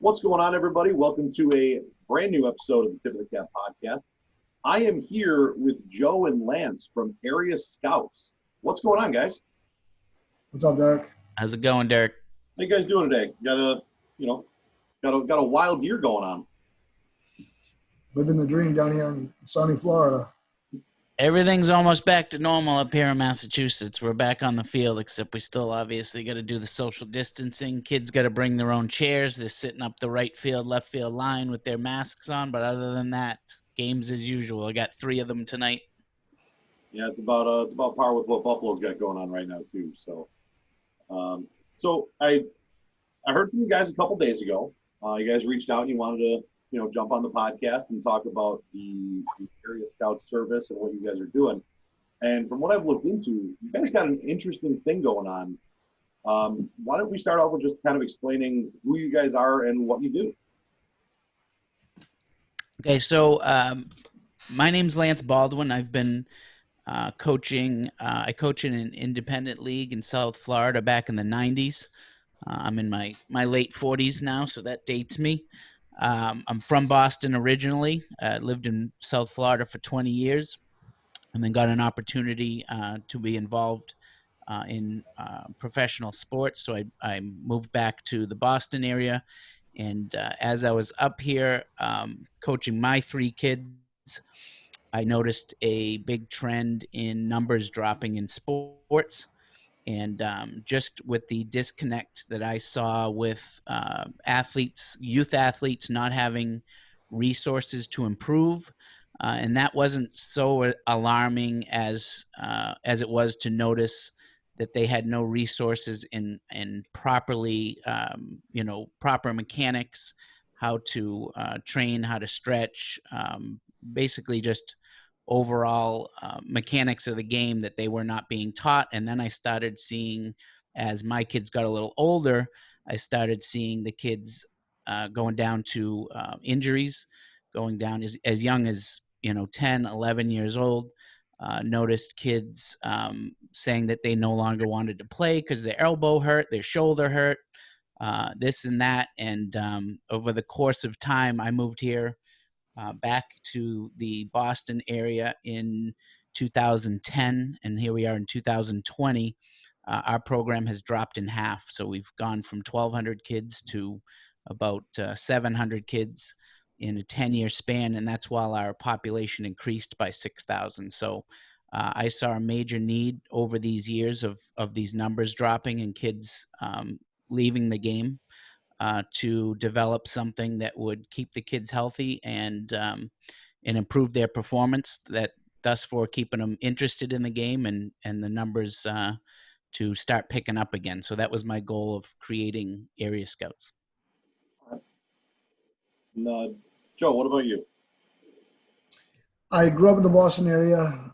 What's going on, everybody? Welcome to a brand new episode of the Tip of the Cap podcast. I am here with Joe and Lance from Area Scouts. What's going on, guys? What's up, Derek? How's it going, Derek? How you guys doing today? Got a wild year going on. Living the dream down here in sunny Florida. Everything's almost back to normal up here in Massachusetts. We're back on the field, except we still obviously got to do the social distancing. Kids got to bring their own chairs. They're sitting up the right field, left field line with their masks on. But other than that, games as usual. I got 3 of them tonight. Yeah, it's about par with what Buffalo's got going on right now too. So I heard from you guys a couple days ago. You guys reached out and you wanted to jump on the podcast and talk about the Area Scout service and what you guys are doing. And from what I've looked into, you guys got an interesting thing going on. Why don't we start off with just kind of explaining who you guys are and what you do? Okay, so my name's Lance Baldwin. I've been coaching. I coach in an independent league in South Florida back in the 90s. I'm in my late 40s now, so that dates me. I'm from Boston originally. Lived in South Florida for 20 years, and then got an opportunity to be involved in professional sports. So I moved back to the Boston area, and as I was up here coaching my 3 kids, I noticed a big trend in numbers dropping in sports. And just with the disconnect that I saw with youth athletes not having resources to improve, and that wasn't so alarming as it was to notice that they had no resources in properly, proper mechanics, how to train, how to stretch, basically just overall mechanics of the game that they were not being taught. And then I started seeing, as my kids got a little older, I started seeing the kids going down to injuries, going down as young as 10, 11 years old. Noticed kids saying that they no longer wanted to play because their elbow hurt, their shoulder hurt, this and that. And over the course of time, I moved here back to the Boston area in 2010, and here we are in 2020. Our program has dropped in half, so we've gone from 1,200 kids to about 700 kids in a 10-year span, and that's while our population increased by 6,000. So I saw a major need over these years of these numbers dropping and kids leaving the game. To develop something that would keep the kids healthy and improve their performance, that thus for keeping them interested in the game and the numbers to start picking up again. So that was my goal of creating Area Scouts. Joe, what about you? I grew up in the Boston area,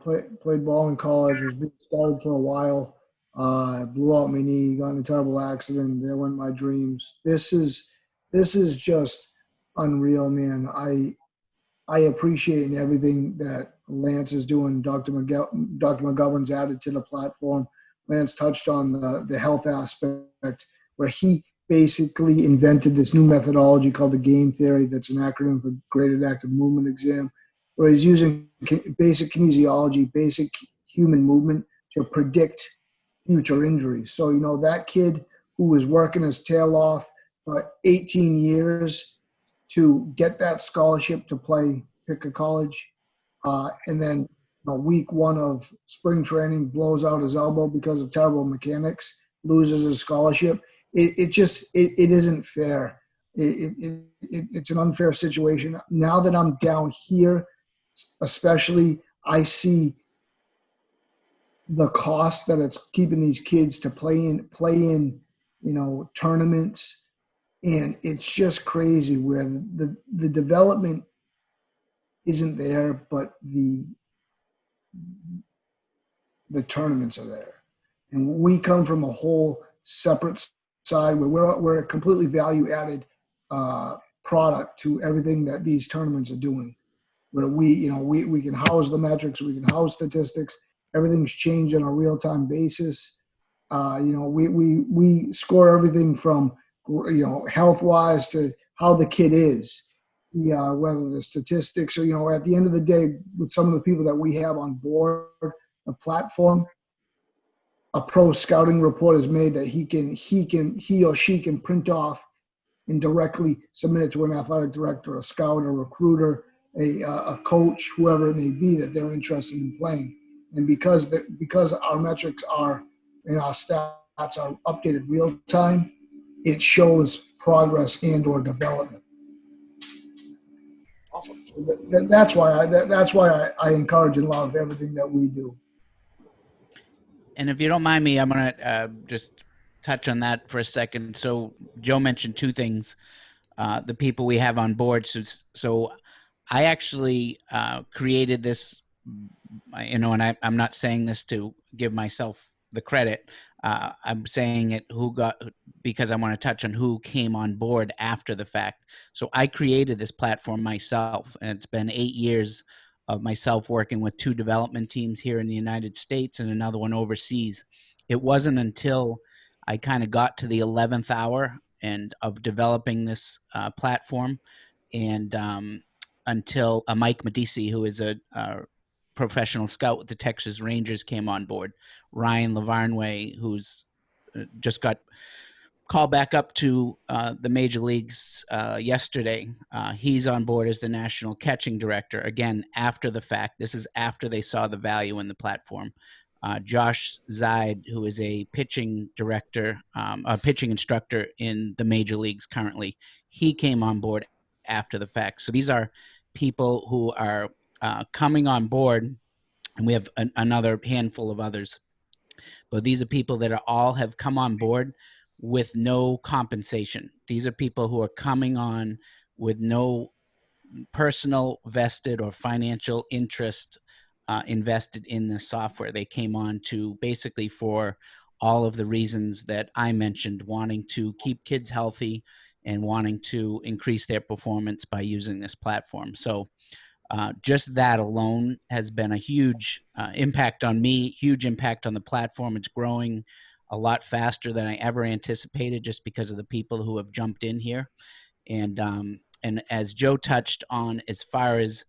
played ball in college, was being scouted for a while. I blew out my knee, got in a terrible accident. There went my dreams. This is just unreal, man. I appreciate everything that Lance is doing. Dr. McGovern's added to the platform. Lance touched on the health aspect, where he basically invented this new methodology called the game theory. That's an acronym for Graded Active Movement Exam, where he's using basic kinesiology, basic human movement to predict future injuries. So, that kid who was working his tail off for 18 years to get that scholarship to pick a college, and then week 1 of spring training blows out his elbow because of terrible mechanics, loses his scholarship. It isn't fair. It's an unfair situation. Now that I'm down here, especially, I see the cost that it's keeping these kids to play in tournaments, and it's just crazy where the development isn't there, but the tournaments are there. And we come from a whole separate side where we're a completely value added product to everything that these tournaments are doing, where we can house the metrics, we can house statistics. Everything's changed on a real-time basis. We score everything from health wise to how the kid is. Whether the statistics or, at the end of the day, with some of the people that we have on board the platform, a pro scouting report is made that he or she can print off and directly submit it to an athletic director, a scout, a recruiter, a coach, whoever it may be that they're interested in playing. And because our metrics are and our stats are updated real time, it shows progress and or development. Awesome. So that's why I encourage and love everything that we do. And if you don't mind me, I'm going to just touch on that for a second. So Joe mentioned two things, the people we have on board. So I actually created this, and I'm not saying this to give myself the credit. I'm saying it because I want to touch on who came on board after the fact. So I created this platform myself, and it's been 8 years of myself working with 2 development teams here in the United States and another one overseas. It wasn't until I kind of got to the 11th hour and of developing this platform, and until Mike Medici, who is a professional scout with the Texas Rangers, came on board. Ryan Lavarnway, who's just got called back up to the major leagues yesterday. He's on board as the national catching director, again, after the fact. This is after they saw the value in the platform. Josh Zide, who is a pitching director, a pitching instructor in the major leagues currently, he came on board after the fact. So these are people who are coming on board, and we have another handful of others. But these are people that all have come on board with no compensation. These are people who are coming on with no personal vested or financial interest invested in the software. They came on to basically for all of the reasons that I mentioned, wanting to keep kids healthy and wanting to increase their performance by using this platform. So just that alone has been a huge impact on me, huge impact on the platform. It's growing a lot faster than I ever anticipated just because of the people who have jumped in here. And as Joe touched on, as far as,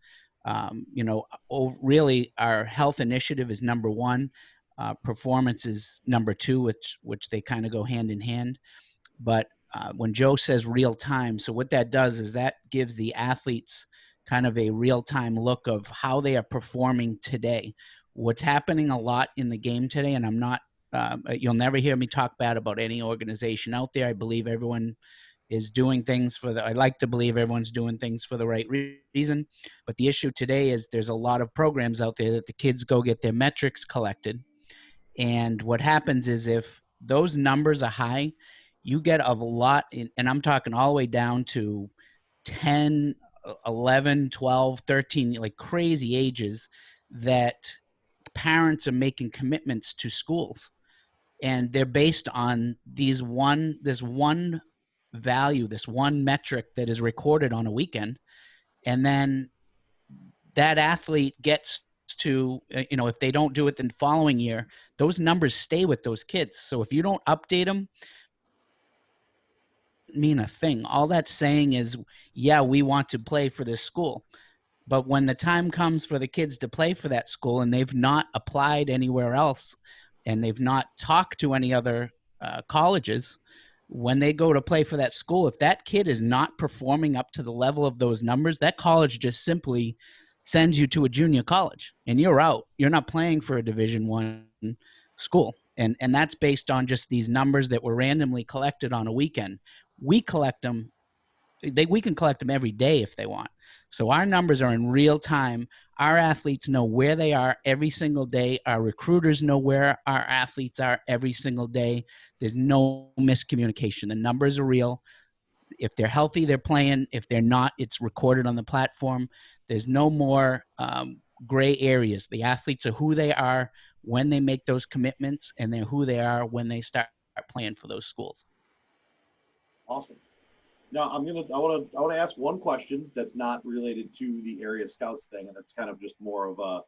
really our health initiative is number one. Performance is number two, which they kind of go hand in hand. But when Joe says real time, so what that does is that gives the athletes kind of a real time look of how they are performing today. What's happening a lot in the game today, and I'm not, you'll never hear me talk bad about any organization out there. I believe everyone is doing things I like to believe everyone's doing things for the right reason. But the issue today is there's a lot of programs out there that the kids go get their metrics collected. And what happens is if those numbers are high, you get a lot, and I'm talking all the way down to 10, 11, 12, 13, like crazy ages, that parents are making commitments to schools. And they're based on this one value, this one metric that is recorded on a weekend. And then that athlete gets to, if they don't do it the following year, those numbers stay with those kids. So if you don't update them, mean a thing. All that's saying is, yeah, we want to play for this school. But when the time comes for the kids to play for that school and they've not applied anywhere else and they've not talked to any other colleges, when they go to play for that school, if that kid is not performing up to the level of those numbers, that college just simply sends you to a junior college and you're out. You're not playing for a Division I school. And that's based on just these numbers that were randomly collected on a weekend. We collect them. We can collect them every day if they want. So our numbers are in real time. Our athletes know where they are every single day. Our recruiters know where our athletes are every single day. There's no miscommunication. The numbers are real. If they're healthy, they're playing. If they're not, it's recorded on the platform. There's no more gray areas. The athletes are who they are when they make those commitments, and they're who they are when they start playing for those schools. Awesome. Now I want to ask one question that's not related to the area scouts thing, and it's kind of just more of a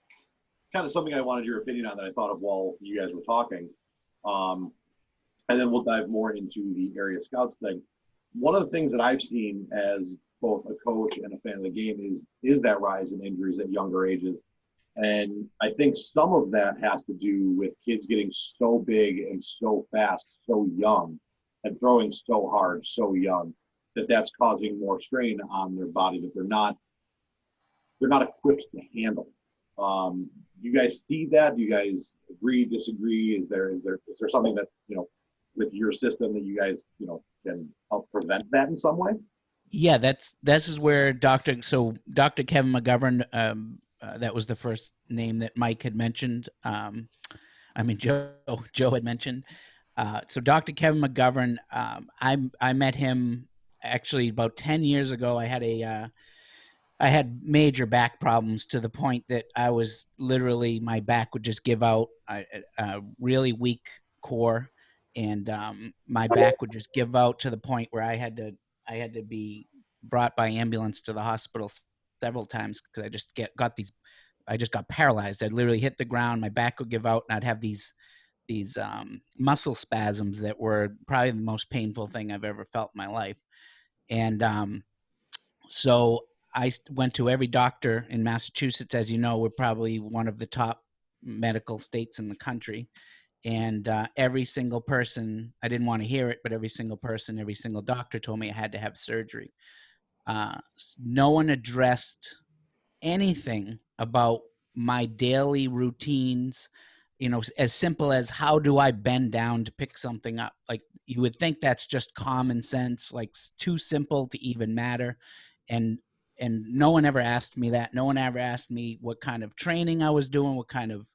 kind of something I wanted your opinion on that I thought of while you guys were talking, and then we'll dive more into the area scouts thing. one of the things that I've seen as both a coach and a fan of the game is that rise in injuries at younger ages. And I think some of that has to do with kids getting so big and so fast, so young, and throwing so hard, so young, that that's causing more strain on their body that they're not equipped to handle. Do you guys see that? Do you guys agree, disagree? Is there something that, with your system that you guys, can help prevent that in some way? Yeah, this is where Dr. Kevin McGovern, that was the first name that Mike had mentioned. I mean Joe had mentioned. So Dr. Kevin McGovern, I met him actually about 10 years ago. I had major back problems to the point that I was literally, my back would just give out, a really weak core, and my back would just give out to the point where I had to be brought by ambulance to the hospital several times because I just got paralyzed. I'd literally hit the ground, my back would give out, and I'd have these muscle spasms that were probably the most painful thing I've ever felt in my life. And so I went to every doctor in Massachusetts. As you know, we're probably one of the top medical states in the country. And every single person, I didn't want to hear it, but every single person, every single doctor told me I had to have surgery. No one addressed anything about my daily routines, as simple as how do I bend down to pick something up? Like, you would think that's just common sense, like too simple to even matter. And no one ever asked me that. No one ever asked me what kind of training I was doing, what kind of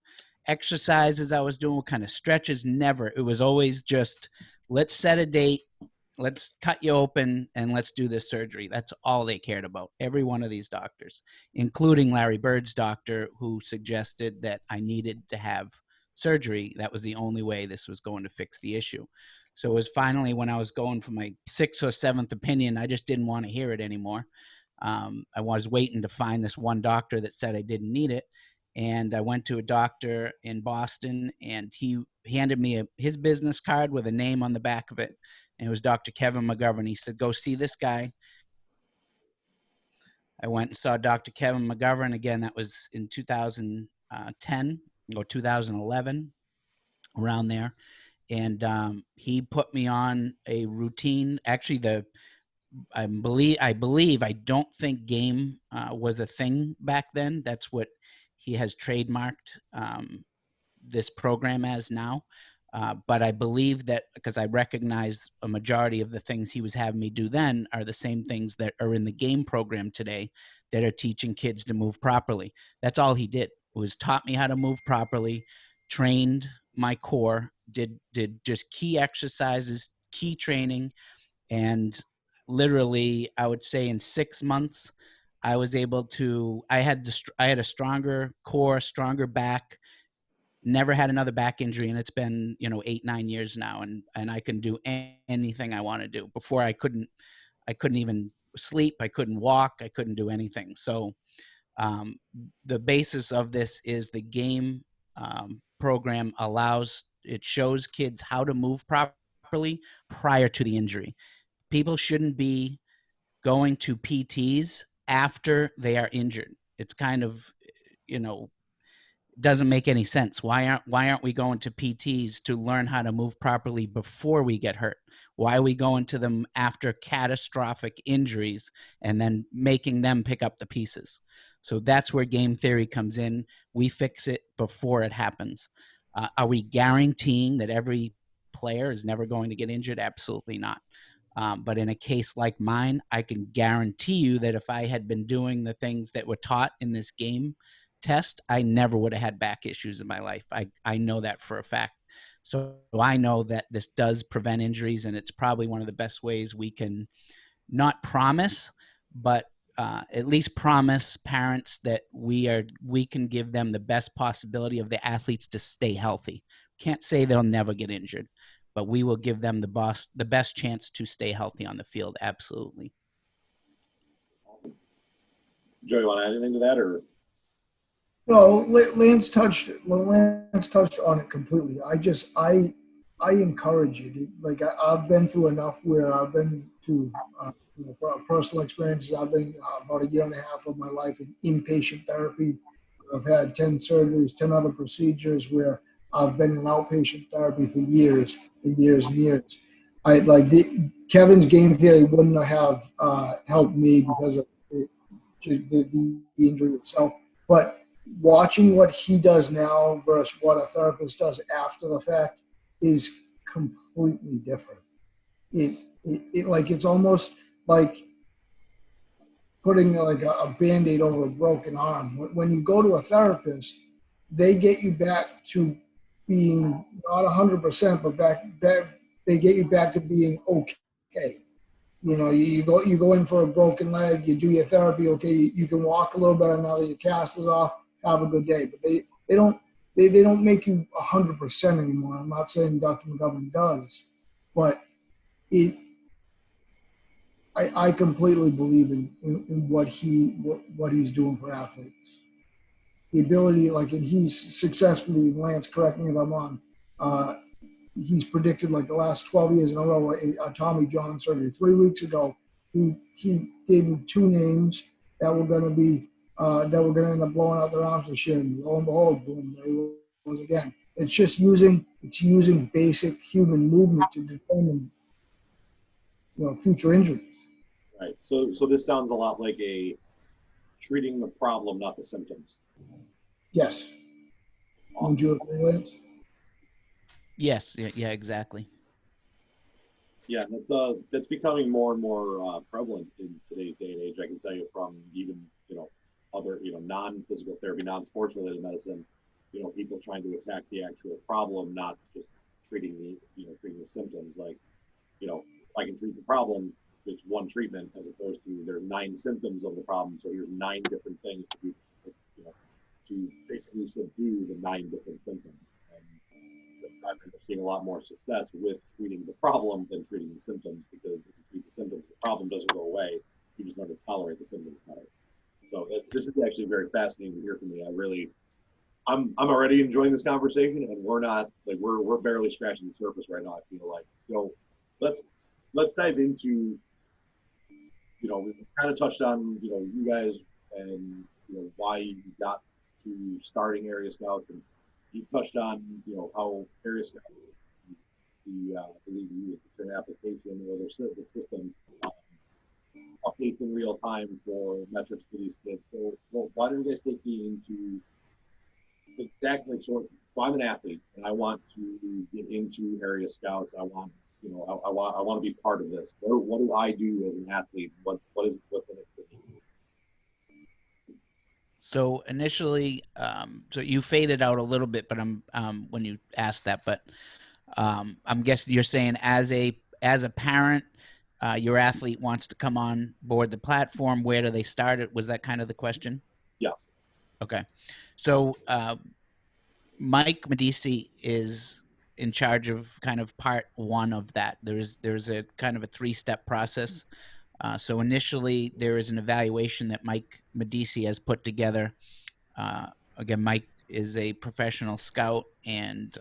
exercises I was doing, what kind of stretches. Never. It was always just, let's set a date, let's cut you open, and let's do this surgery. That's all they cared about. Every one of these doctors, including Larry Bird's doctor, who suggested that I needed to have surgery. That was the only way this was going to fix the issue. So it was finally when I was going for my sixth or seventh opinion, I just didn't want to hear it anymore. I was waiting to find this one doctor that said I didn't need it. And I went to a doctor in Boston, and he handed me his business card with a name on the back of it. And it was Dr. Kevin McGovern. He said, go see this guy. I went and saw Dr. Kevin McGovern again. That was in 2010 or 2011, around there. And he put me on a routine. Actually, I don't think game was a thing back then. That's what he has trademarked this program as now. But I believe that, because I recognize a majority of the things he was having me do then are the same things that are in the game program today that are teaching kids to move properly. That's all he did, was taught me how to move properly, trained my core, did just key exercises, key training. And literally, I would say in 6 months, I was able to, I had a stronger core, stronger back, never had another back injury, and it's been 8-9 years now, and I can do anything I want to do. Before, I couldn't even sleep, I couldn't walk, I couldn't do anything. So the basis of this is the game program it shows kids how to move properly prior to the injury. People shouldn't be going to PTs after they are injured. It's kind of, you know doesn't make any sense. Why aren't we going to PTs to learn how to move properly before we get hurt? Why are we going to them after catastrophic injuries and then making them pick up the pieces? So that's where game theory comes in. We fix it before it happens. Are we guaranteeing that every player is never going to get injured? Absolutely not. But in a case like mine, I can guarantee you that if I had been doing the things that were taught in this game test, I never would have had back issues in my life. I know that for a fact. So I know that this does prevent injuries, and it's probably one of the best ways we can not promise, but at least promise parents that we can give them the best possibility of the athletes to stay healthy. Can't say they'll never get injured, but we will give them the best chance to stay healthy on the field. Absolutely. Joe, you want to add anything to that, or? No, Lance touched on it completely. I encourage you. Like I've been through enough where I've been to personal experiences. I've been about a year and a half of my life in inpatient therapy. I've had 10 surgeries, 10 other procedures where I've been in outpatient therapy for years and years and years. I like Kevin's game theory wouldn't have helped me because of the injury itself. But watching what he does now versus what a therapist does after the fact is completely different. It like it's almost like putting like a band-aid over a broken arm. When you go to a therapist, they get you back to being not 100%, but back they get you back to being okay. You know, you go in for a broken leg, you do your therapy, okay, you can walk a little better now that your cast is off, have a good day. But they don't make you 100% anymore. I'm not saying Dr. McGovern does, but it I completely believe in what he's doing for athletes. The ability, like, and he's successfully, Lance, correct me if I'm wrong, uh, he's predicted like the last 12 years in a row a Tommy John surgery. 3 weeks ago, he gave me two names that were going to be that were going to end up blowing out their arms this year. And lo and behold, boom, there he was again. It's just using basic human movement to determine future injuries. Right. So this sounds a lot like a treating the problem, not the symptoms. Yes. Awesome. Would you agree, Lance? Yes. Yeah. Exactly. Yeah, that's becoming more and more prevalent in today's day and age. I can tell you from even other non-physical therapy, non-sports related medicine, people trying to attack the actual problem, not just treating the symptoms. Like, I can treat the problem, it's one treatment, as opposed to there's 9 symptoms of the problem, so here's 9 different things to do, to basically subdue the 9 different symptoms. And I'm seeing a lot more success with treating the problem than treating the symptoms, because if you treat the symptoms, the problem doesn't go away. You just learn to tolerate the symptoms better. So this is actually very fascinating to hear from me. I'm already enjoying this conversation, and we're barely scratching the surface right now. I feel like let's dive into we've kind of touched on you guys and why you got to starting Area Scouts, and you touched on how Area Scouts the league uses the term application or the system updates in real time for metrics for these kids. So why don't you guys take me into exactly, so I'm an athlete and I want to get into Area Scouts. I want I want to be part of this. What do I do as an athlete? What's in it for me? So initially, so you faded out a little bit, but when you asked that, but I'm guessing you're saying as a parent, your athlete wants to come on board the platform. Where do they start it? Was that kind of the question? Yes. Okay. So Mike Medici is in charge of kind of part 1 of that. There's a kind of a 3-step process. So initially, there is an evaluation that Mike Medici has put together. Again, Mike is a professional scout and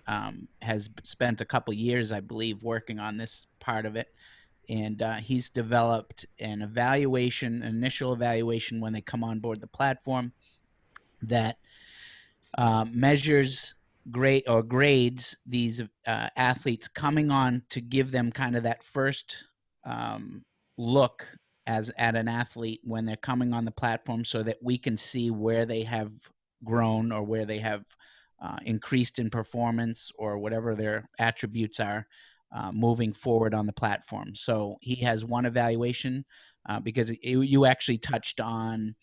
has spent a couple years, I believe, working on this part of it. And he's developed an initial evaluation when they come on board the platform that measures grades these athletes coming on, to give them kind of that first look at an athlete when they're coming on the platform, so that we can see where they have grown or where they have increased in performance or whatever their attributes are moving forward on the platform. So he has one evaluation because you actually touched on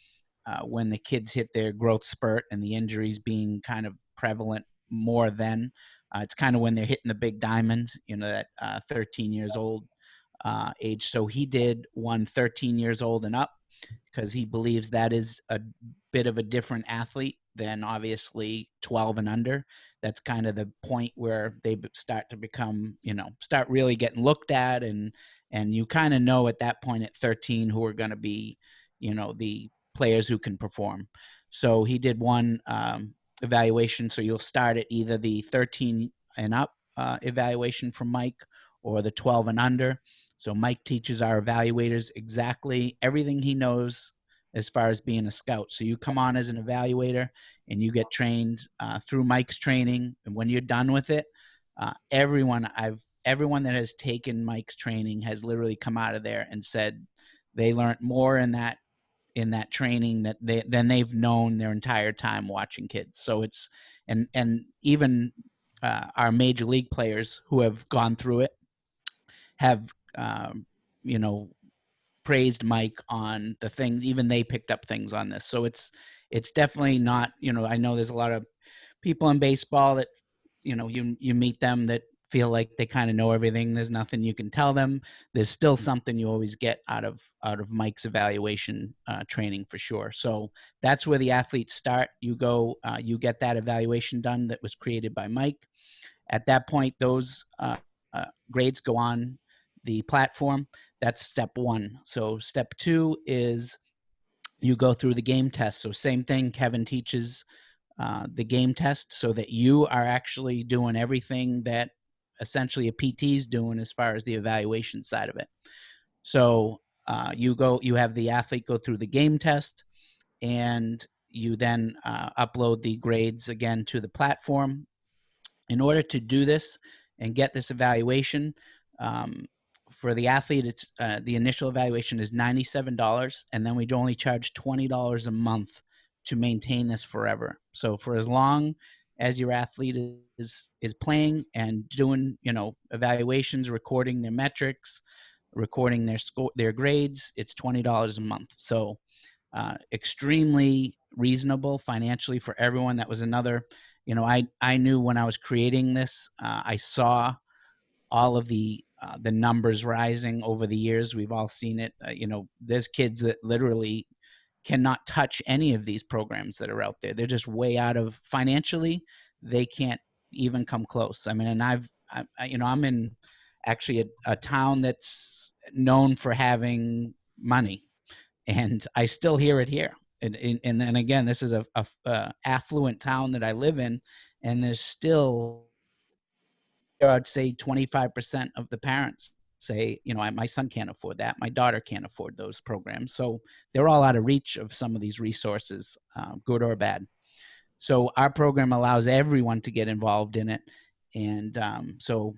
when the kids hit their growth spurt and the injuries being kind of prevalent more than it's kind of when they're hitting the big diamond, that 13 years old age. So he did one 13 years old and up, because he believes that is a bit of a different athlete than obviously 12 and under. That's kind of the point where they start to become, start really getting looked at, and you kind of know at that point at 13 who are going to be, the players who can perform. So he did one evaluation. So you'll start at either the 13 and up evaluation from Mike, or the 12 and under. So Mike teaches our evaluators exactly everything he knows as far as being a scout. So you come on as an evaluator and you get trained through Mike's training. And when you're done with it, everyone that has taken Mike's training has literally come out of there and said they learned more in that training than they've known their entire time watching kids. So it's and even our major league players who have gone through it have you know praised Mike on the things. Even they picked up things on this. So it's definitely not, I know there's a lot of people in baseball that, you meet them that feel like they kind of know everything. There's nothing you can tell them. There's still something you always get out of Mike's evaluation training for sure. So that's where the athletes start. You go, you get that evaluation done that was created by Mike. At that point, those grades go on the platform. That's step one. So step two is you go through the game test. So same thing, Kevin teaches the game test so that you are actually doing everything that essentially a PT is doing as far as the evaluation side of it. So you have the athlete go through the game test, and you then upload the grades again to the platform. In order to do this and get this evaluation, for the athlete, it's the initial evaluation is $97, and then we'd only charge $20 a month to maintain this forever. So for as long as your athlete is playing and doing, evaluations, recording their metrics, recording their grades, it's $20 a month. So extremely reasonable financially for everyone. That was another, I knew when I was creating this, I saw all of the numbers rising over the years. We've all seen it. There's kids that literally cannot touch any of these programs that are out there. They're just way out of financially. They can't even come close. I mean, and I'm in actually a town that's known for having money, and I still hear it here. And then again, this is a affluent town that I live in, and there's still, I'd say 25% of the parents say, my son can't afford that. My daughter can't afford those programs. So they're all out of reach of some of these resources, good or bad. So our program allows everyone to get involved in it. And so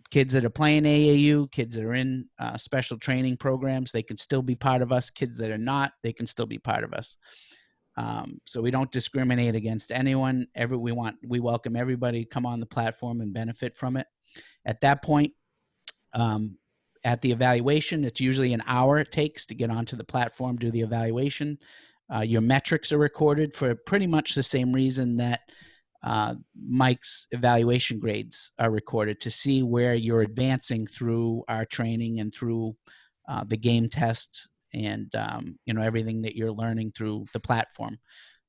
kids that are playing AAU, kids that are in special training programs, they can still be part of us. Kids that are not, they can still be part of us. So we don't discriminate against anyone. We welcome everybody to come on the platform and benefit from it. At that point, at the evaluation, it's usually an hour it takes to get onto the platform, do the evaluation. Your metrics are recorded for pretty much the same reason that Mike's evaluation grades are recorded, to see where you're advancing through our training and through the game test and everything that you're learning through the platform.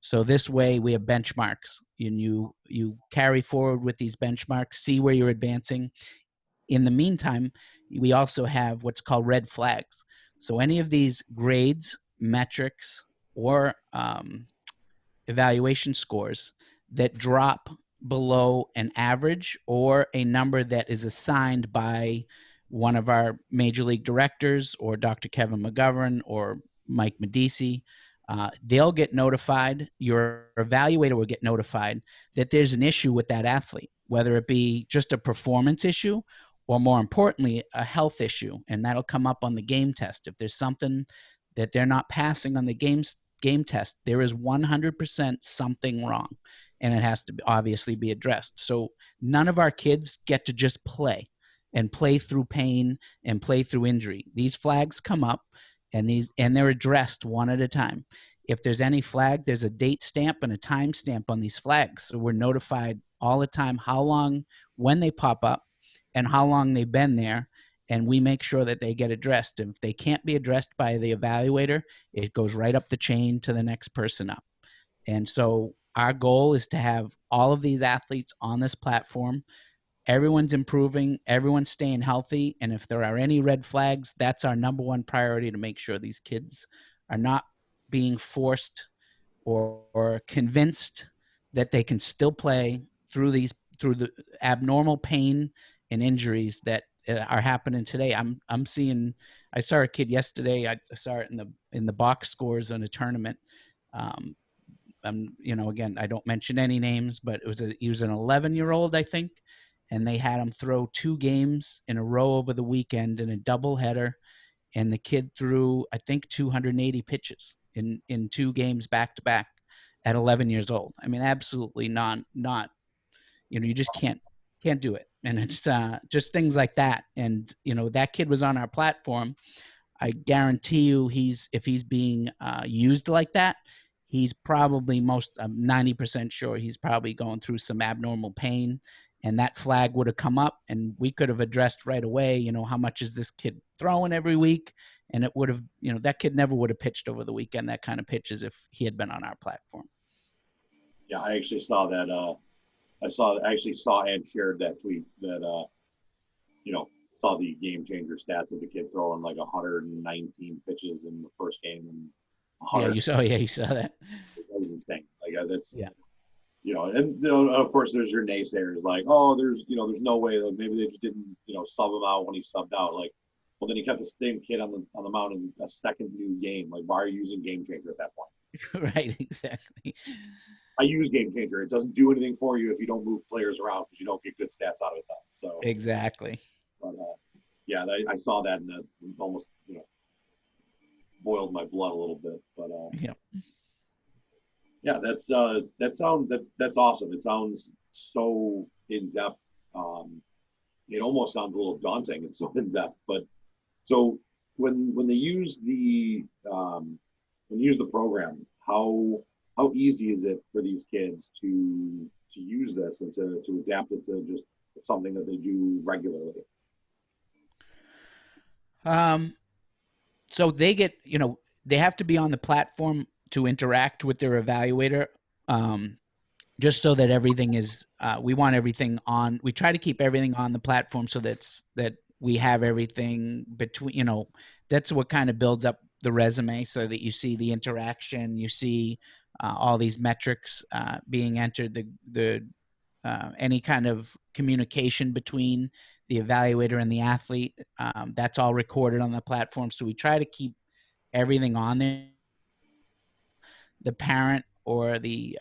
So this way we have benchmarks, and you carry forward with these benchmarks, see where you're advancing. In the meantime, we also have what's called red flags. So any of these grades, metrics, or evaluation scores that drop below an average or a number that is assigned by one of our major league directors, or Dr. Kevin McGovern or Mike Medici, they'll get notified. Your evaluator will get notified that there's an issue with that athlete, whether it be just a performance issue or, more importantly, a health issue. And that'll come up on the game test. If there's something that they're not passing on the game test, there is 100% something wrong, and it has to obviously be addressed. So none of our kids get to just play through pain and play through injury. These flags come up, and they're addressed one at a time. If there's any flag, there's a date stamp and a time stamp on these flags. So we're notified all the time how long, when they pop up, and how long they've been there. And we make sure that they get addressed. If they can't be addressed by the evaluator, it goes right up the chain to the next person up. And so our goal is to have all of these athletes on this platform. Everyone's improving, everyone's staying healthy. And if there are any red flags, that's our number one priority, to make sure these kids are not being forced or convinced that they can still play through through the abnormal pain and injuries that are happening today. I'm seeing. I saw a kid yesterday. I saw it in the box scores in a tournament. Um, again, I don't mention any names, but he was an 11-year-old, I think, and they had him throw 2 games in a row over the weekend in a doubleheader, and the kid threw, I think, 280 pitches in 2 games back to back at 11 years old. I mean, absolutely not. You just can't do it, and it's just things like that. And that kid was on our platform. I guarantee you, if he's being used like that, he's probably I'm 90% sure he's probably going through some abnormal pain, and that flag would have come up, and we could have addressed right away. How much is this kid throwing every week? And it would have, that kid never would have pitched over the weekend that kind of pitches if he had been on our platform. Yeah, I actually saw that. I actually saw and shared that tweet that saw the game changer stats of the kid throwing like 119 pitches in the first game and 100. Yeah, you saw that. That was insane. Like that's Yeah. And of course there's your naysayers like, oh, there's no way, like maybe they just didn't sub him out when he subbed out. Like, well, then you kept the same kid on the mound in a second new game. Like, why are you using game changer at that point? Right, exactly. I use game changer. It doesn't do anything for you if you don't move players around because you don't get good stats out of it then. So exactly. But yeah, I saw that and it almost boiled my blood a little bit. But yeah, that's awesome. It sounds so in depth. It almost sounds a little daunting. It's so in depth. But so when they use the program, how easy is it for these kids to use this and to adapt it to just something that they do regularly? So they get, they have to be on the platform to interact with their evaluator, just so that everything is, we want everything on, we try to keep everything on the platform so that we have everything between, that's what kind of builds up the resume so that you see the interaction, you see all these metrics being entered, the any kind of communication between the evaluator and the athlete. That's all recorded on the platform. So we try to keep everything on there. The parent or the,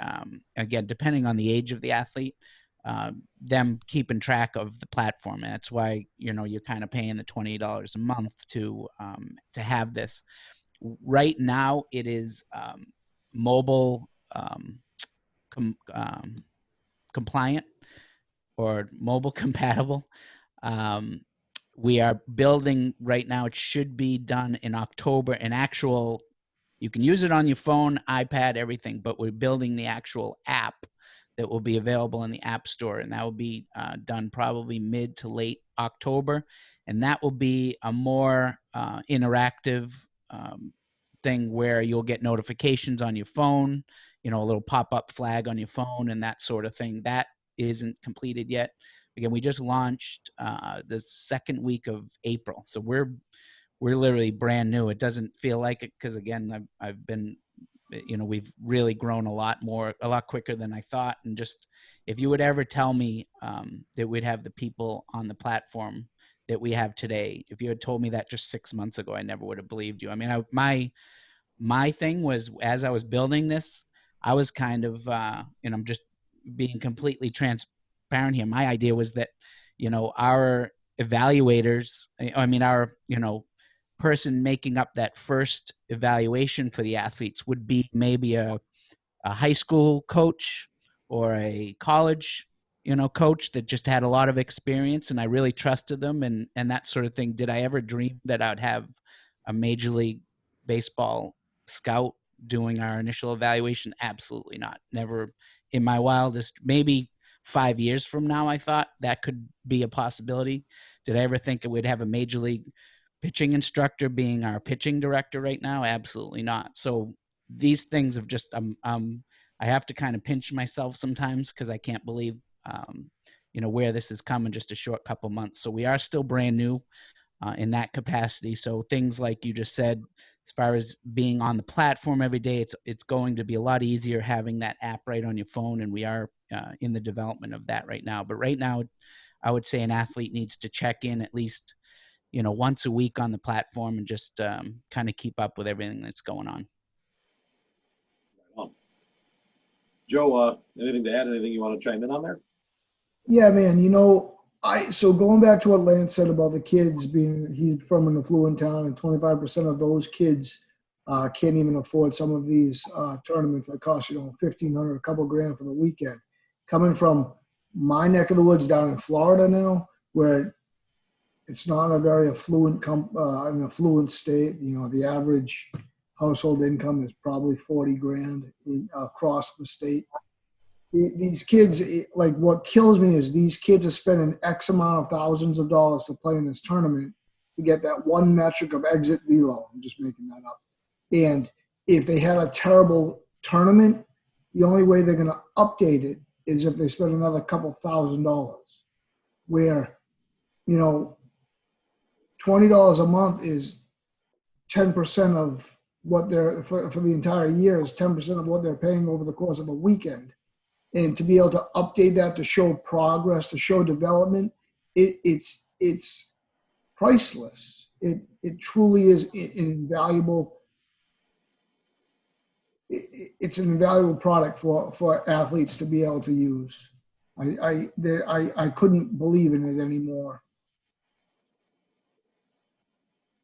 again, depending on the age of the athlete, them keeping track of the platform. And that's why, you're kind of paying the $20 a month to have this. Right now it is mobile compliant or mobile compatible. We are building right now. It should be done in October. You can use it on your phone, iPad, everything, but we're building the actual app that will be available in the App Store, and that will be done probably mid to late October. And that will be a more interactive thing where you'll get notifications on your phone, a little pop-up flag on your phone and that sort of thing. That isn't completed yet. Again, we just launched the second week of April, so we're literally brand new. It doesn't feel like it because, again, I've been, we've really grown a lot quicker than I thought. And just, if you would ever tell me that we'd have the people on the platform that we have today, if you had told me that just 6 months ago, I never would have believed you. I mean, my thing was, as I was building this, I was kind of, and I'm just being completely transparent here. My idea was that, our evaluators, our, person making up that first evaluation for the athletes would be maybe a high school coach or a college, coach that just had a lot of experience, and I really trusted them and that sort of thing. Did I ever dream that I'd have a Major League Baseball scout doing our initial evaluation? Absolutely not. Never in my wildest, maybe 5 years from now, I thought that could be a possibility. Did I ever think we'd have a Major League pitching instructor being our pitching director right now? Absolutely not. So these things have just, I have to kind of pinch myself sometimes because I can't believe, where this has come in just a short couple months. So we are still brand new in that capacity. So things like you just said, as far as being on the platform every day, it's going to be a lot easier having that app right on your phone, and we are in the development of that right now. But right now, I would say an athlete needs to check in at least once a week on the platform and just kind of keep up with everything that's going on. Joe, anything to add? Anything you want to chime in on there? Yeah, man. So going back to what Lance said about the kids he's from an affluent town, and 25% of those kids can't even afford some of these tournaments that cost $1,500, a couple grand for the weekend. Coming from my neck of the woods down in Florida now, where it's not a very an affluent state. The average household income is probably 40 grand across the state. These kids, like, what kills me is these kids are spending X amount of thousands of dollars to play in this tournament to get that one metric of exit velo. I'm just making that up. And if they had a terrible tournament, the only way they're going to update it is if they spend another couple $1,000. Where, $20 a month is 10% of what they're for the entire year is 10% of what they're paying over the course of a weekend. And to be able to update that, to show progress, to show development, it's priceless. It truly is an invaluable. It's an invaluable product for athletes to be able to use. I couldn't believe in it anymore.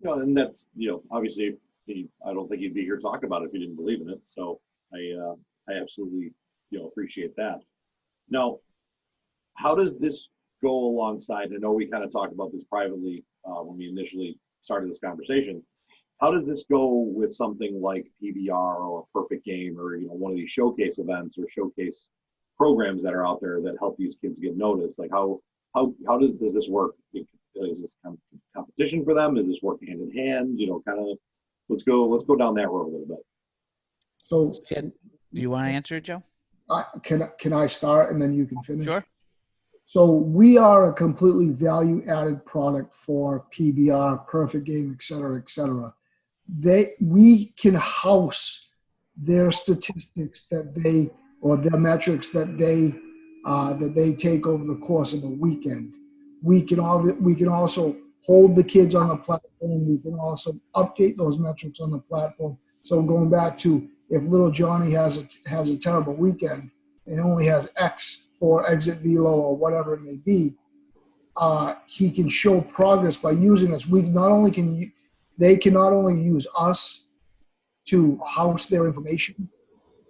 And that's, obviously, I don't think you'd be here talking about it if you didn't believe in it. So I absolutely, appreciate that. Now, how does this go alongside? I know we kind of talked about this privately when we initially started this conversation. How does this go with something like PBR or Perfect Game or one of these showcase events or showcase programs that are out there that help these kids get noticed? Like how does this work? Is this competition for them? Is this work hand in hand? Kind of let's go down that road a little bit. So, do you want to answer it, Joe? Can I start and then you can finish? Sure. So we are a completely value-added product for PBR, Perfect Game, et cetera, et cetera. We can house their statistics or their metrics that they take over the course of a weekend. We can also hold the kids on the platform. We can also update those metrics on the platform. So going back to, if little Johnny has a terrible weekend and only has X for exit velo or whatever it may be, he can show progress by using us. They can not only use us to house their information,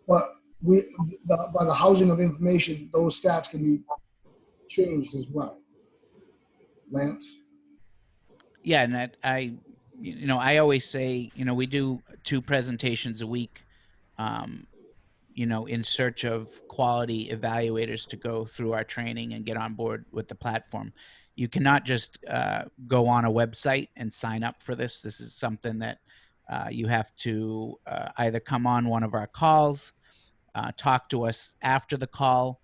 but by the housing of information, those stats can be changed as well. Lance? Yeah, and I always say, we do 2 presentations a week, in search of quality evaluators to go through our training and get on board with the platform. You cannot just go on a website and sign up for this. This is something that you have to either come on one of our calls, talk to us after the call.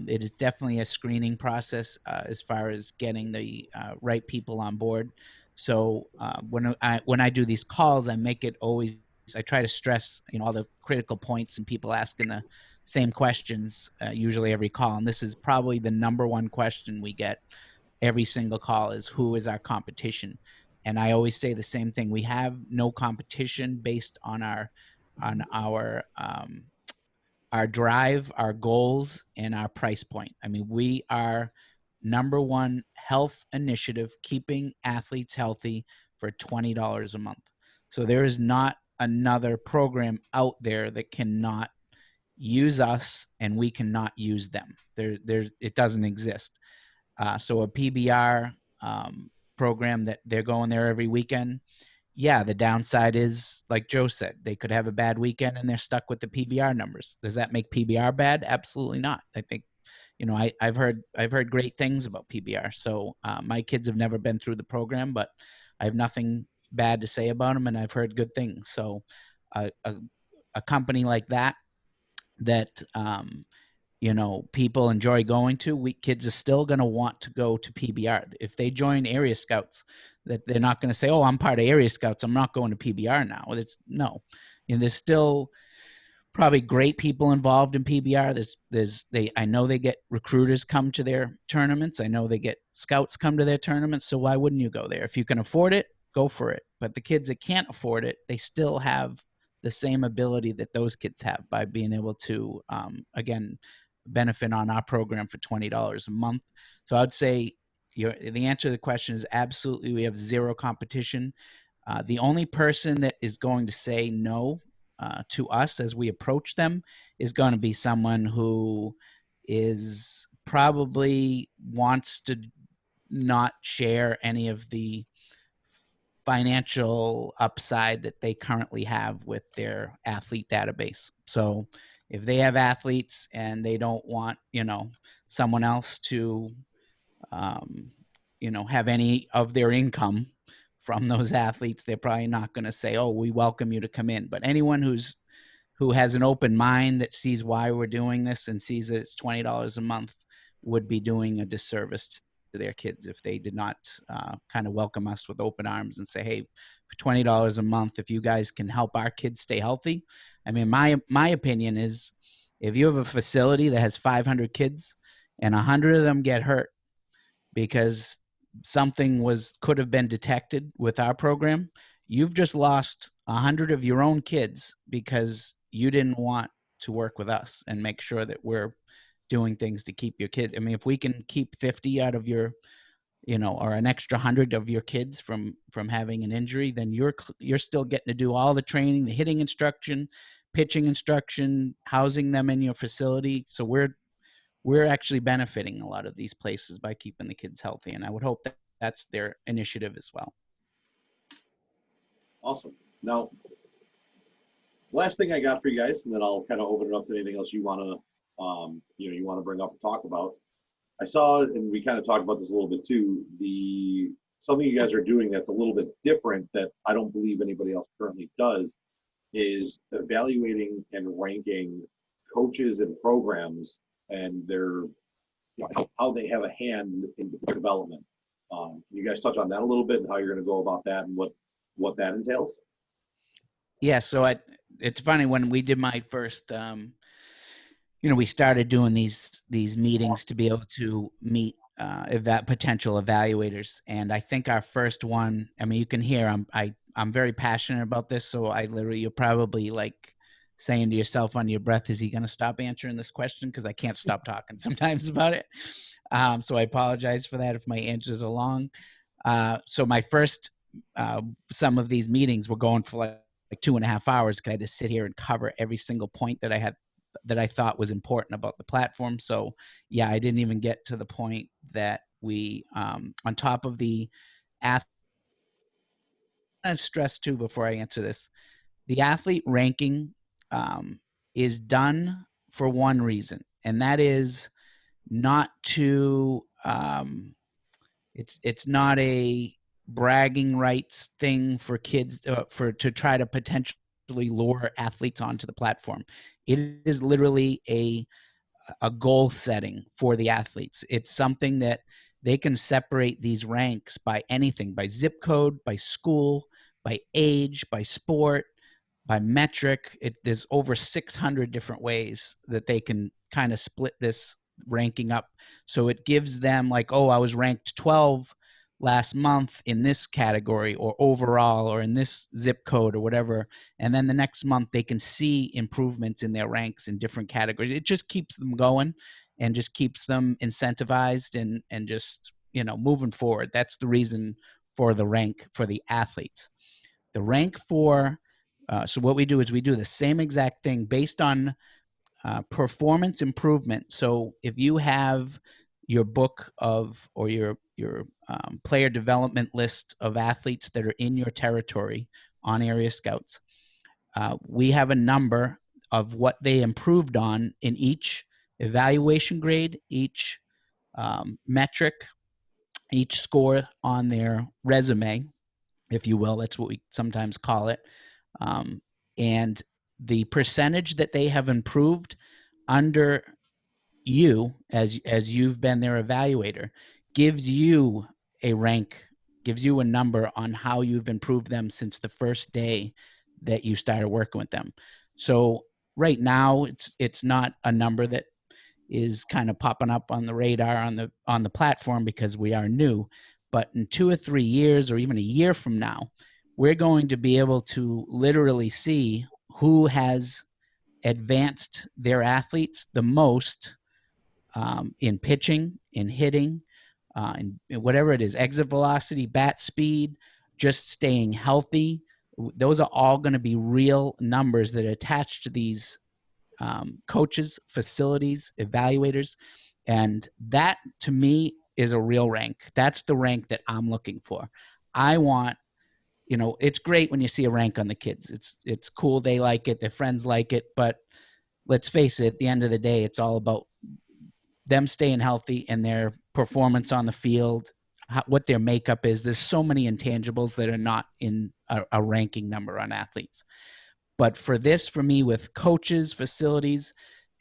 It is definitely a screening process as far as getting the right people on board. So when I do these calls, I try to stress all the critical points and people asking the same questions usually every call. And this is probably the number one question we get every single call is, who is our competition? And I always say the same thing. We have no competition based on our drive, our goals, and our price point. I mean, we are number one health initiative, keeping athletes healthy for $20 a month. So there is not another program out there that cannot use us and we cannot use them. It doesn't exist. So a PBR program that they're going there every weekend, yeah, the downside is, like Joe said, they could have a bad weekend and they're stuck with the PBR numbers. Does that make PBR bad? Absolutely not. I think, I've heard great things about PBR. So my kids have never been through the program, but I have nothing bad to say about them, and I've heard good things. So a company like that people enjoy going to, kids are still going to want to go to PBR. If they join Area Scouts, that they're not going to say, oh, I'm part of Area Scouts, I'm not going to PBR now. It's no. There's still probably great people involved in PBR. I know they get recruiters come to their tournaments. I know they get scouts come to their tournaments. So why wouldn't you go there? If you can afford it, go for it. But the kids that can't afford it, they still have the same ability that those kids have by being able to, again, benefit on our program for $20 a month. So I'd say the answer to the question is absolutely. We have zero competition. The only person that is going to say no to us as we approach them is going to be someone who is probably wants to not share any of the financial upside that they currently have with their athlete database. So if they have athletes and they don't want, someone else to, have any of their income from those athletes, they're probably not going to say, oh, we welcome you to come in. But anyone who has an open mind that sees why we're doing this and sees that it's $20 a month would be doing a disservice to their kids if they did not kind of welcome us with open arms and say, hey, for $20 a month, if you guys can help our kids stay healthy. I mean, my opinion is if you have a facility that has 500 kids and 100 of them get hurt because something could have been detected with our program, you've just lost 100 of your own kids because you didn't want to work with us and make sure that we're doing things to keep your kid. I mean, if we can keep 50 out of your, or an extra 100 of your kids from having an injury, then you're still getting to do all the training, the hitting instruction, pitching instruction, housing them in your facility. So we're actually benefiting a lot of these places by keeping the kids healthy. And I would hope that that's their initiative as well. Awesome. Now, last thing I got for you guys, and then I'll kind of open it up to anything else you want to, you want to bring up or talk about. I saw, and we kind of talked about this a little bit too, something you guys are doing that's a little bit different that I don't believe anybody else currently does is evaluating and ranking coaches and programs and their, how they have a hand in the development. Can you guys touch on that a little bit and how you're going to go about that and what that entails? Yeah, so it's funny when we did my first, we started doing these meetings to be able to meet potential evaluators, and I think our first one. I mean, you can hear I'm very passionate about this, so you're probably like saying to yourself on your breath, is he going to stop answering this question? Because I can't stop talking sometimes about it. So I apologize for that if my answers are long. So my first, some of these meetings were going for like 2.5 hours because I had to sit here and cover every single point that I thought was important about the platform. So yeah, I didn't even get to the point that we, on top of the athlete, and stress too before I answer this, the athlete ranking is done for one reason, and that is not to it's not a bragging rights thing for kids to try to potentially lure athletes onto the platform. It is literally a goal setting for the athletes. It's something that they can separate these ranks by anything, by zip code, by school, by age, by sport, by metric. There's over 600 different ways that they can kind of split this ranking up. So it gives them like, oh, I was ranked 12 last month in this category or overall or in this zip code or whatever. And then the next month they can see improvements in their ranks in different categories. It just keeps them going and just keeps them incentivized and just, moving forward. That's the reason for the rank for the athletes. The rank for, so what we do is we do the same exact thing based on performance improvement. So if you have your book of or your player development list of athletes that are in your territory on Area Scouts, we have a number of what they improved on in each evaluation grade, each metric, each score on their resume, if you will. That's what we sometimes call it. And the percentage that they have improved under you as you've been their evaluator gives you a rank, gives you a number on how you've improved them since the first day that you started working with them. So right now, it's not a number that is kind of popping up on the radar on the platform because we are new. But in 2 or 3 years, or even a year from now, we're going to be able to literally see who has advanced their athletes the most in pitching, in hitting, in whatever it is, exit velocity, bat speed, just staying healthy. Those are all going to be real numbers that are attached to these coaches, facilities, evaluators. And that to me is a real rank. That's the rank that I'm looking for. I want, it's great when you see a rank on the kids. It's cool. They like it. Their friends like it. But let's face it, at the end of the day, it's all about them staying healthy and their performance on the field, what their makeup is. There's so many intangibles that are not in a ranking number on athletes. But for me, with coaches, facilities,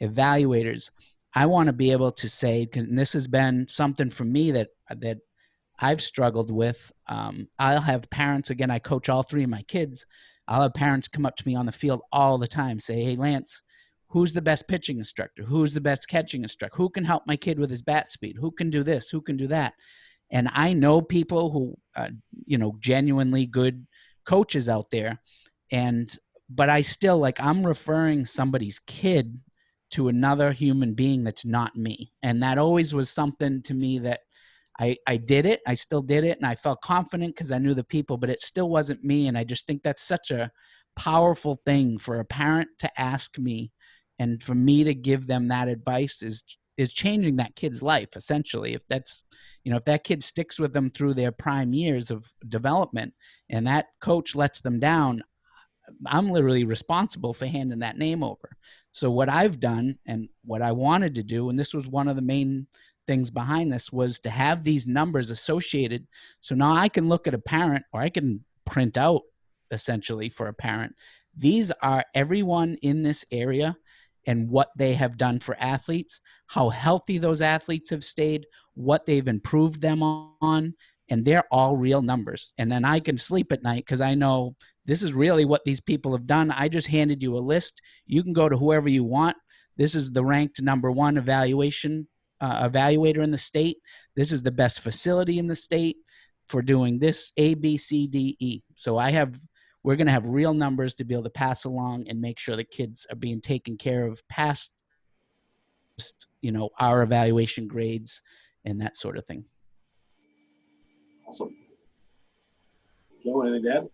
evaluators, I want to be able to say, because this has been something for me that I've struggled with. I'll have parents, again, I coach all 3 of my kids. I'll have parents come up to me on the field all the time, say, hey, Lance, who's the best pitching instructor? Who's the best catching instructor? Who can help my kid with his bat speed? Who can do this? Who can do that? And I know people who, genuinely good coaches out there. But I still, like, I'm referring somebody's kid to another human being that's not me. And that always was something to me that I did it. I still did it. And I felt confident because I knew the people, but it still wasn't me. And I just think that's such a powerful thing for a parent to ask me, and for me to give them that advice is changing that kid's life, essentially. If that's, if that kid sticks with them through their prime years of development and that coach lets them down, I'm literally responsible for handing that name over. So what I've done and what I wanted to do, and this was one of the main things behind this, was to have these numbers associated. So now I can look at a parent, or I can print out essentially for a parent, these are everyone in this area and what they have done for athletes, how healthy those athletes have stayed, what they've improved them on, and they're all real numbers. And then I can sleep at night because I know this is really what these people have done. I just handed you a list. You can go to whoever you want. This is the ranked #1 evaluator in the state. This is the best facility in the state for doing this A, B, C, D, E. So we're going to have real numbers to be able to pass along and make sure the kids are being taken care of past, our evaluation grades and that sort of thing. Awesome. Joe, anything to add?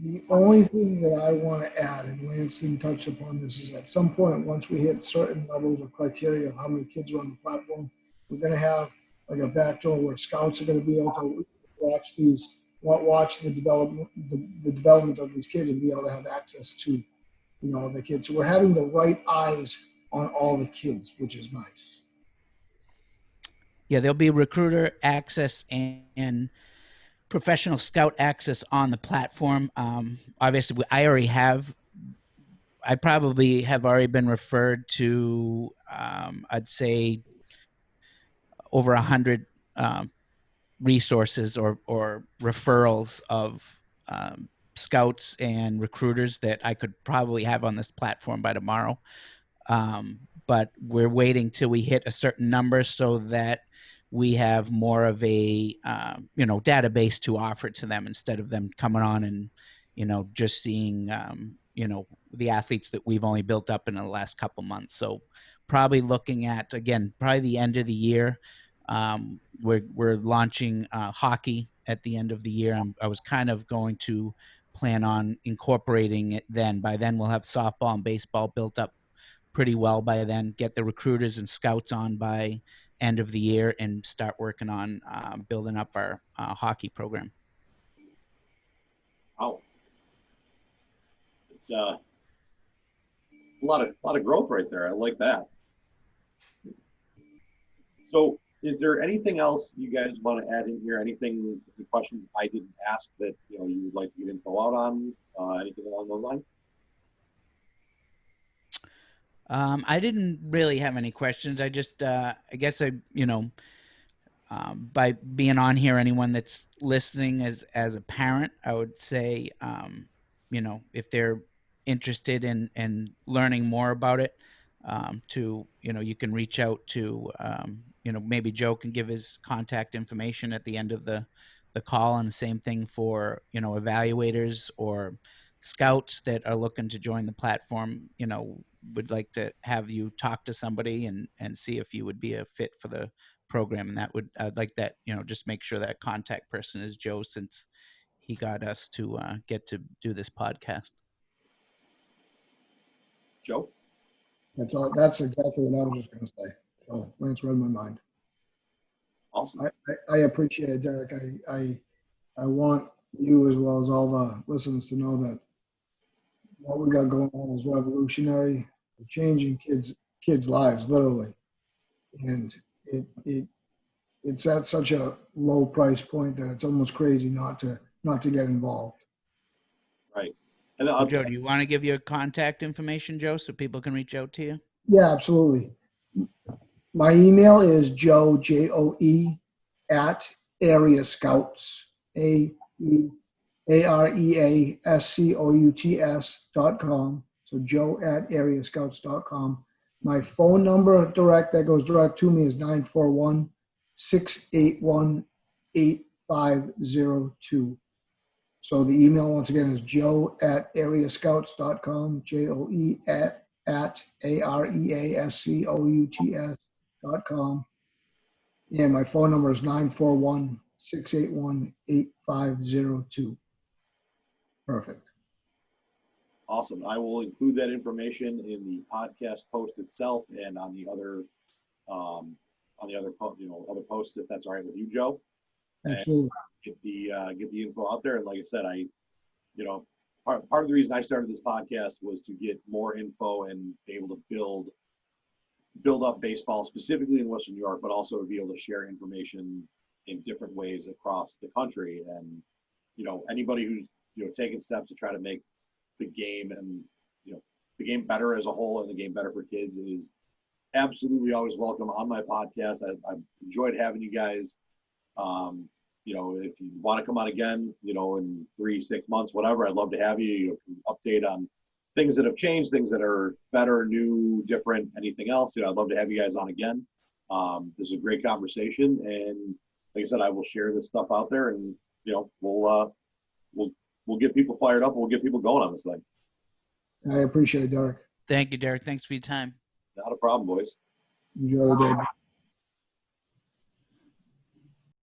The only thing that I want to add, and Lance didn't touch upon this, is at some point, once we hit certain levels of criteria of how many kids are on the platform, we're going to have like a backdoor where scouts are going to be able to watch the development of these kids and be able to have access to, the kids. So we're having the right eyes on all the kids, which is nice. Yeah, there'll be recruiter access and professional scout access on the platform. Obviously, I probably have already been referred to, I'd say, over 100 resources or referrals of scouts and recruiters that I could probably have on this platform by tomorrow. But we're waiting till we hit a certain number so that we have more of a database to offer to them, instead of them coming on and just seeing the athletes that we've only built up in the last couple months. So probably looking at, again, probably the end of the year. We're launching hockey at the end of the year. I was kind of going to plan on incorporating it then. By then we'll have softball and baseball built up pretty well by then, get the recruiters and scouts on by end of the year, and start working on building up our hockey program. Wow. It's a lot of growth right there. I like that. So is there anything else you guys want to add in here? Any questions I didn't ask that you would like to get info out on? Anything along those lines? I didn't really have any questions. I just, I guess by being on here, anyone that's listening as a parent, I would say, if they're interested in learning more about it, you can reach out to, maybe Joe can give his contact information at the end of the call, and the same thing for, evaluators or scouts that are looking to join the platform, would like to have you talk to somebody and see if you would be a fit for the program. And I'd like that, just make sure that contact person is Joe, since he got us to get to do this podcast. Joe? That's all. That's exactly what I was just going to say. So Lance read my mind. Awesome. I appreciate it, Derek. I want you as well as all the listeners to know that what we got going on is revolutionary. We're changing kids' lives, literally. And it's at such a low price point that it's almost crazy not to get involved. Right. And Joe, do you want to give your contact information, Joe, so people can reach out to you? Yeah, absolutely. My email is Joe, Joe, at Area Scouts, AREASCOUTS.com. So Joe at areascouts.com. My phone number that goes direct to me is 941-681-8502. So the email once again is Joe at areascouts.com, JOE at AREASCOUTS.com. And my phone number is 941-681-8502. Perfect. Awesome. I will include that information in the podcast post itself and on the other other posts, if that's all right with you, Joe. Absolutely. And get the info out there. And like I said, part of the reason I started this podcast was to get more info and be able to build up baseball specifically in Western New York, but also to be able to share information in different ways across the country. And anybody who's taking steps to try to make the game and the game better as a whole and the game better for kids is absolutely always welcome on my podcast. I've enjoyed having you guys. If you want to come on again, in 3-6 months, whatever, I'd love to have you. You can update on things that have changed, things that are better, new, different, anything else. I'd love to have you guys on again. This is a great conversation, and like I said, I will share this stuff out there, and we'll get people fired up. We'll get people going on this thing. I appreciate it, Derek. Thank you, Derek. Thanks for your time. Not a problem, boys. Enjoy the day.